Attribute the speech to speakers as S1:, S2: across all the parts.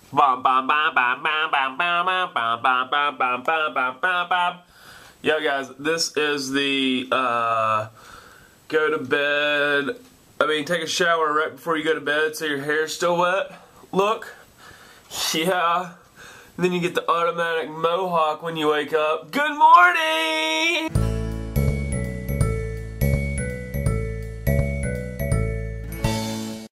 S1: Yo guys, this is the go to bed, take a shower right before you go to bed so your hair's still wet look. Yeah. And then you get the automatic mohawk when you wake up. Good morning!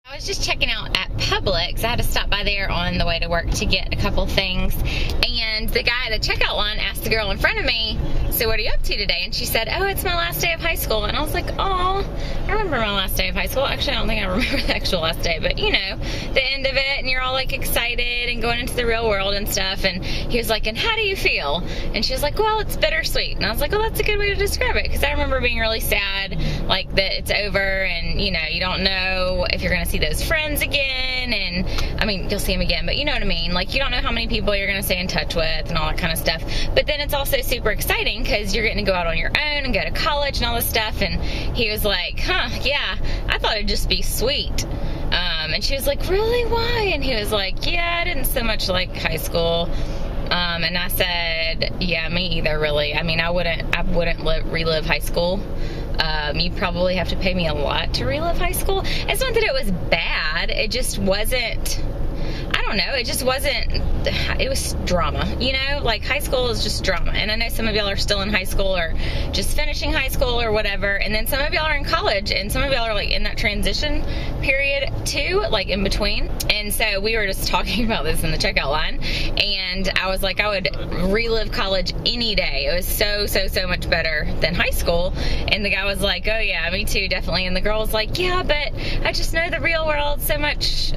S2: I was just checking out at Publix. I had to stop by there on the way to work to get a couple things, and the guy at the checkout line asked the girl in front of me, so what are you up to today? And she said, oh, it's my last day of high school. And I was like, oh, I remember my last day of high school. Actually, I don't think I remember the actual last day, but you know, the end of it, and you're all like excited and going into the real world and stuff. And he was like, and how do you feel? And she was like, well, it's bittersweet. And I was like, well, that's a good way to describe it, because I remember being really sad, like that it's over, and you know, you don't know if you're gonna see those friends again, and I mean, you'll see them again, but you know what I mean, like you don't know how many people you're gonna stay in touch with and all that kind of stuff. But then it's also super exciting because you're getting to go out on your own and go to college and all this stuff. And he was like, huh, yeah, I thought it'd just be sweet. And she was like, really, why? And he was like, yeah, I didn't so much like high school. And I said, yeah, me either, really. I mean, I wouldn't relive high school. You'd probably have to pay me a lot to relive high school. It's not that it was bad, it just wasn't, I don't know, it just wasn't, it was drama, you know, like high school is just drama. And I know some of y'all are still in high school or just finishing high school or whatever, and then some of y'all are in college, and some of y'all are like in that transition period too, like in between. And so we were just talking about this in the checkout line, and I was like, I would relive college any day. It was so much better than high school. And the guy was like, oh yeah, me too, definitely. And the girl was like, yeah, but I just know the real world's so much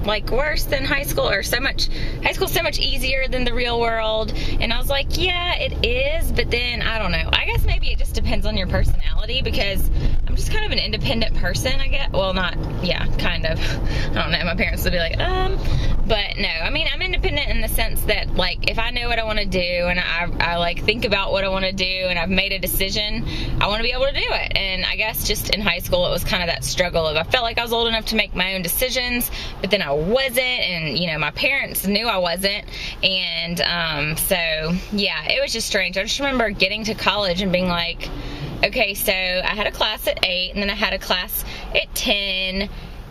S2: like worse than high school, or high school's so much easier than the real world. And I was like, yeah, it is, but then I don't know, I guess maybe it just depends on your personality, because I'm just kind of an independent person, I guess. Well, not, yeah, kind of. I don't know, my parents would be like, but no, I mean, I'm independent in the sense that, like, if I know what I want to do, and I like think about what I want to do, and I've made a decision, I want to be able to do it. And I guess just in high school, it was kind of that struggle of, I felt like I was old enough to make my own decisions, but then I wasn't, and you know, my parents knew I wasn't. And so yeah, it was just strange. I just remember getting to college and being like, okay, so I had a class at 8, and then I had a class at 10,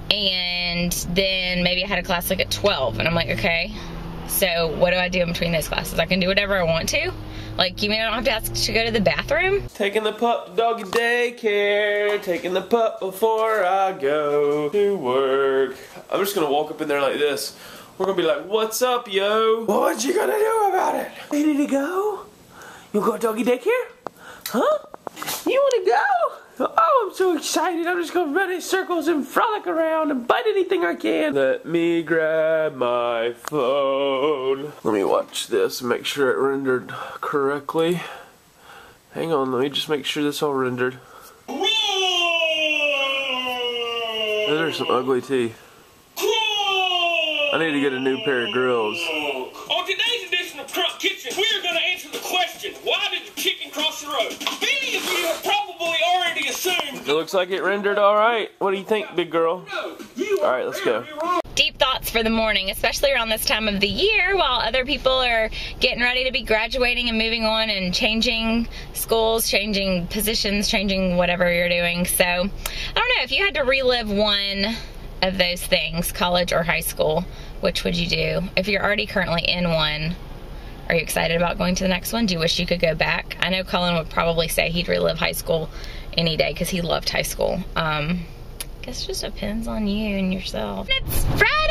S2: and then maybe I had a class like at 12, and I'm like, okay, so what do I do in between those classes? I can do whatever I want to? Like, you mean I don't have to ask to go to the bathroom?
S1: Taking the pup to doggy daycare, taking the pup before I go to work. I'm just gonna walk up in there like this. We're gonna be like, what's up, yo? What you gonna do about it? Ready to go? You go to doggy daycare? Huh? You wanna go? Oh, I'm so excited. I'm just gonna run in circles and frolic around and bite anything I can. Let me grab my phone. Let me watch this and make sure it rendered correctly. Hang on, let me just make sure this all rendered. Those are some ugly teeth. I need to get a new pair of grills.
S3: On today's edition of Trump Kitchen, we are going to answer the question, why did the chicken cross the road? Many of you have probably already assumed.
S1: It looks like it rendered alright. What do you think, big girl? Alright, let's go.
S2: Deep thoughts for the morning, especially around this time of the year while other people are getting ready to be graduating and moving on and changing schools, changing positions, changing whatever you're doing. So, I don't know, if you had to relive one of those things, college or high school, which would you do? If you're already currently in one, are you excited about going to the next one? Do you wish you could go back? I know Cullen would probably say he'd relive high school any day because he loved high school. Guess it just depends on you and yourself. It's Friday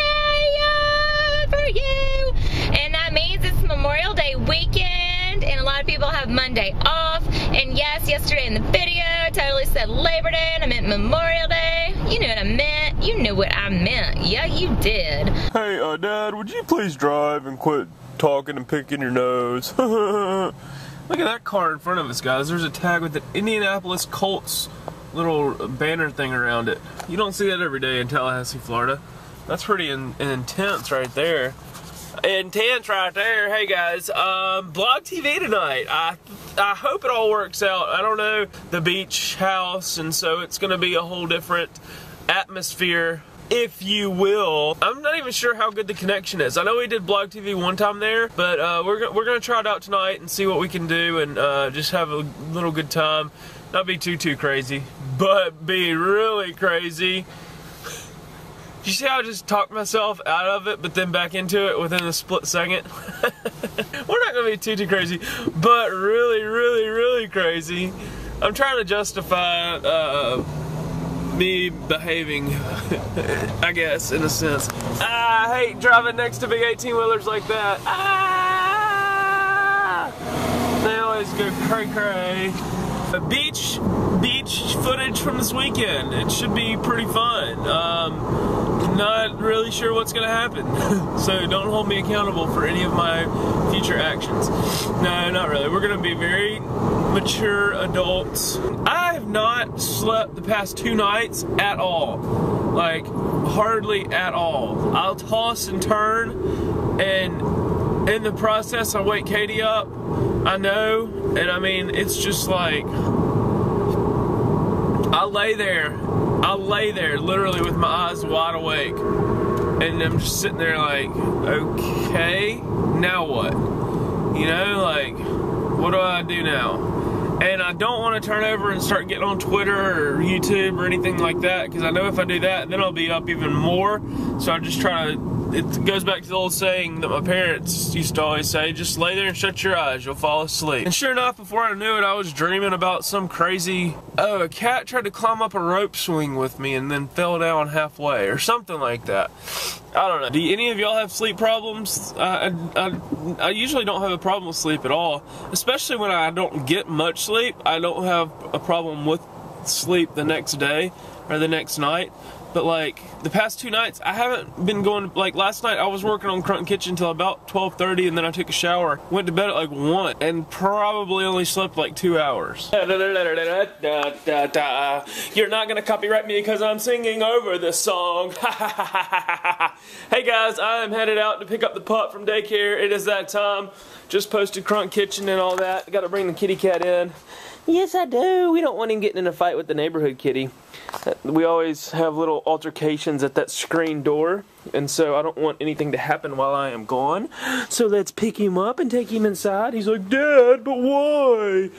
S2: for you, and that means it's Memorial Day weekend, and a lot of people have Monday off. And yes, yesterday in the video, I totally said Labor Day, and I meant Memorial Day. You knew what I meant. You knew what I meant. Yeah, you did.
S1: Hey, Dad, would you please drive and quit talking and picking your nose? Look at that car in front of us, guys. There's a tag with the Indianapolis Colts little banner thing around it. You don't see that every day in Tallahassee, Florida. That's pretty intense right there. Intense right there. Hey guys, Blog TV tonight. I hope it all works out. I don't know, the beach house, and so it's gonna be a whole different atmosphere if you will. I'm not even sure how good the connection is. I know we did Blog TV one time there, but we're gonna try it out tonight and see what we can do, and just have a little good time. Not be too crazy, but be really crazy. You see how I just talked myself out of it, but then back into it within a split second? We're not gonna be too crazy, but really crazy. I'm trying to justify me behaving, I guess, in a sense. I hate driving next to big 18-wheelers like that. They always go cray-cray. Beach footage from this weekend. It should be pretty fun. Not really sure what's gonna happen, so don't hold me accountable for any of my future actions. No, not really. We're gonna be very mature adults. I have not slept the past 2 nights at all. Like, hardly at all. I'll toss and turn, and in the process I wake Katie up. I know, and I mean, it's just like, I'll lay there literally with my eyes wide awake, and I'm just sitting there like, okay, now what? You know, like, what do I do now? And I don't want to turn over and start getting on Twitter or YouTube or anything like that, because I know if I do that, then I'll be up even more. So I just try to, it goes back to the old saying that my parents used to always say, just lay there and shut your eyes, you'll fall asleep. And sure enough, before I knew it, I was dreaming about some crazy, a cat tried to climb up a rope swing with me and then fell down halfway, or something like that. I don't know. Do any of y'all have sleep problems? I usually don't have a problem with sleep at all, especially when I don't get much sleep. I don't have a problem with sleep the next day or the next night. But like, the past 2 nights, I haven't been going, like last night I was working on Crunch Kitchen until about 12:30, and then I took a shower, went to bed at like 1, and probably only slept like 2 hours. You're not gonna copyright me because I'm singing over this song. Hey guys, I am headed out to pick up the pup from daycare. It is that time. Just posted Crunch Kitchen and all that. Gotta bring the kitty cat in. Yes, I do. We don't want him getting in a fight with the neighborhood kitty. We always have little altercations at that screen door, and so I don't want anything to happen while I am gone. So let's pick him up and take him inside. He's like, Dad, but why?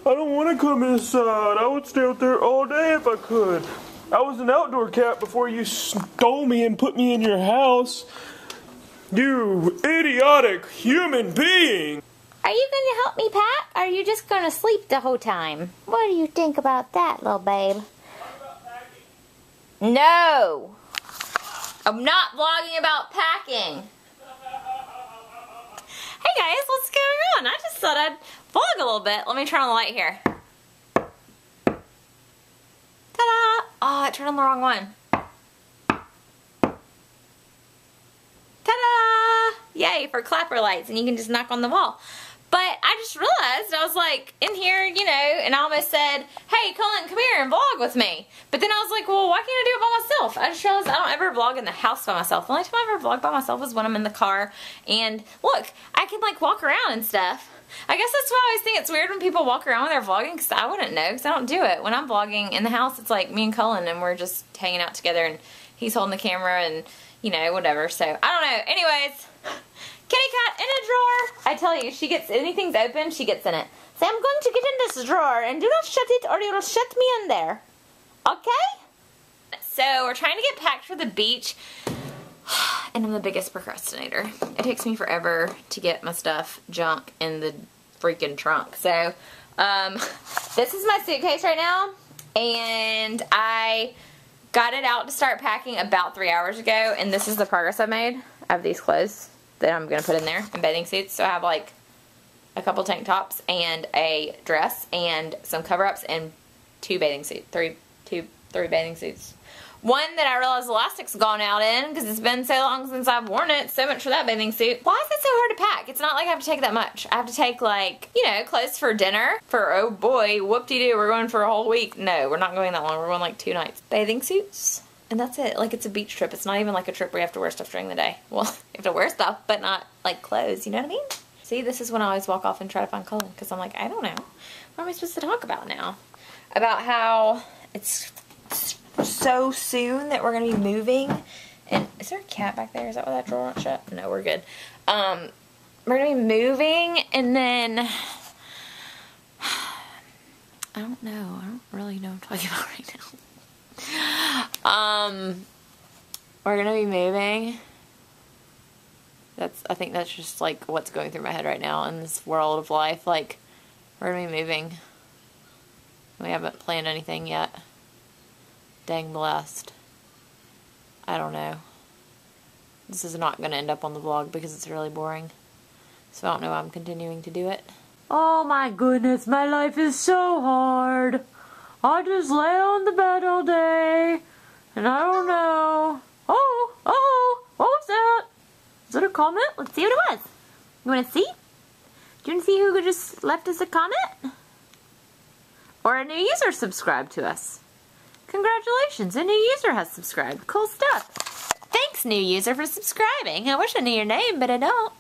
S1: I don't want to come inside. I would stay out there all day if I could. I was an outdoor cat before you stole me and put me in your house. You idiotic human being.
S4: Are you going to help me pack? Or are you just going to sleep the whole time? What do you think about that, little babe? No! I'm not vlogging about packing. Hey guys, what's going on? I just thought I'd vlog a little bit. Let me turn on the light here. Ta-da! Oh, I turned on the wrong one. Ta-da! Yay for clapper lights, and you can just knock on the wall. But I just realized, I was like in here, you know, and I almost said, hey, Cullen, come here and vlog with me. But then I was like, well, why can't I do it by myself? I just realized I don't ever vlog in the house by myself. The only time I ever vlog by myself is when I'm in the car. And look, I can like walk around and stuff. I guess that's why I always think it's weird when people walk around when they're vlogging, because I wouldn't know, because I don't do it. When I'm vlogging in the house, it's like me and Cullen, and we're just hanging out together, and he's holding the camera, and, you know, whatever. So, I don't know. Anyways, kitty cat in a drawer. I tell you, she gets, anything's open, she gets in it. So I'm going to get in this drawer, and do not shut it or you'll shut me in there. Okay? So we're trying to get packed for the beach, and I'm the biggest procrastinator. It takes me forever to get my stuff, junk, in the freaking trunk. So, this is my suitcase right now, and I got it out to start packing about 3 hours ago, and this is the progress I've made. I have these clothes that I'm going to put in there, and bathing suits. So I have like a couple tank tops and a dress and some cover-ups and 2 bathing suits, three bathing suits. One that I realized the elastic's gone out in because it's been so long since I've worn it. So much for that bathing suit. Why is it so hard to pack? It's not like I have to take that much. I have to take, like, you know, clothes for dinner. For, oh boy, whoop-de-doo, we're going for a whole week. No, we're not going that long. We're going like 2 nights. Bathing suits. And that's it. Like, it's a beach trip. It's not even like a trip where you have to wear stuff during the day. Well, you have to wear stuff, but not, like, clothes. You know what I mean? See, this is when I always walk off and try to find Cullen. Because I'm like, I don't know. What am I supposed to talk about now? About how it's so soon that we're gonna be moving. And is there a cat back there? Is that why that drawer won't shut? No, we're good. We're gonna be moving, and then I don't know. I don't really know what I'm talking about right now. We're gonna be moving. I think that's just like what's going through my head right now in this world of life. Like, we're gonna be moving. We haven't planned anything yet. Dang blessed. I don't know. This is not gonna end up on the vlog because it's really boring. So I don't know why I'm continuing to do it. Oh my goodness, my life is so hard. I just lay on the bed all day, and I don't know. Oh, what was that? Is that a comment? Let's see what it was. You want to see? Do you want to see who just left us a comment? Or a new user subscribed to us. Congratulations, a new user has subscribed. Cool stuff. Thanks, new user, for subscribing. I wish I knew your name, but I don't.